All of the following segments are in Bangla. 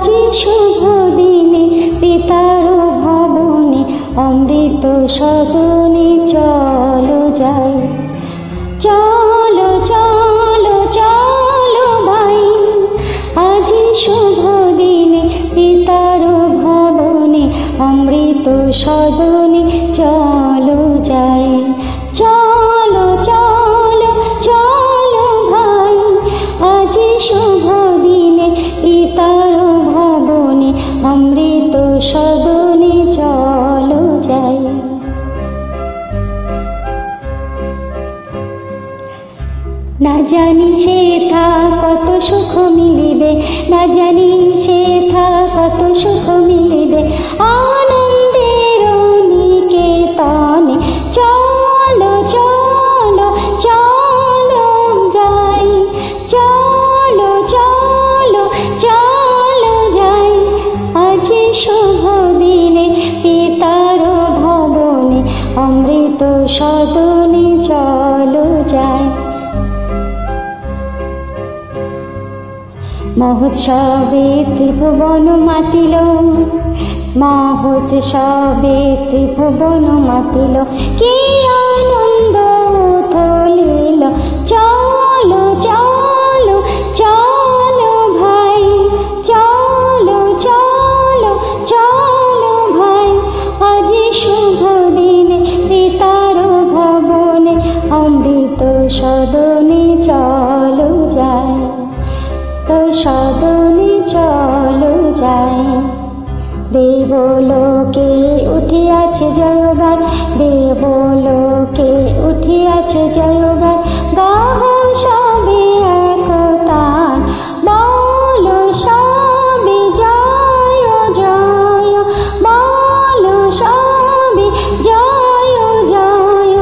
আজি শুভ দিনে পিতার ভবনে অমৃত সদনে চলো যাই, চলো চলো চলো ভাই। আজি শুভ দিনে পিতার ভবনে অমৃত সদনে চলো যাই, চলো চলো চলো ভাই। আজি শুভ দিনে পিতার ভবনে অমৃত সদনে চলো যাই। না জানি সেথা কত সুখ মিলিবে, না জানি সেথা কত সুখ মিলিবে আনন্দের নিকেতনে চলো চলো চলো যাই, চলো চলো চলো যাই। আজি শুভ দিনে পিতার ভবনে অমৃত সদনে চলো যাই। মহোৎসবে ত্রিভুবন মাতিল, মহোৎসবে ত্রিভুবন মাতিল, কি আনন্দ উথলিল। চলো চলো চলো ভাই, চলো চলো চলো ভাই। আজি শুভ দিনে পিতার ভবনে অমৃত সদনে চলো যাই, তো সদনে চলো যাই। দেবলোকে উঠিয়াছে জয়গান, দেবলোকে উঠিয়াছে জয়গান, গাহ সবে একতান, বলো সবে জয় জয়, বলো সবে জয় জয়।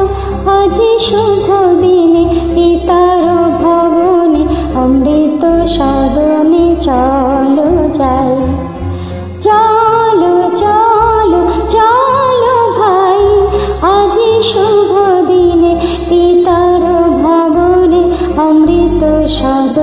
আজি শুভ দিনে পিতার ভবনে অমৃত সদনে চলো যাই, চলো চলো চলো ভাই। আজি শুভ দিনে পিতার ভবনে অমৃত সদনে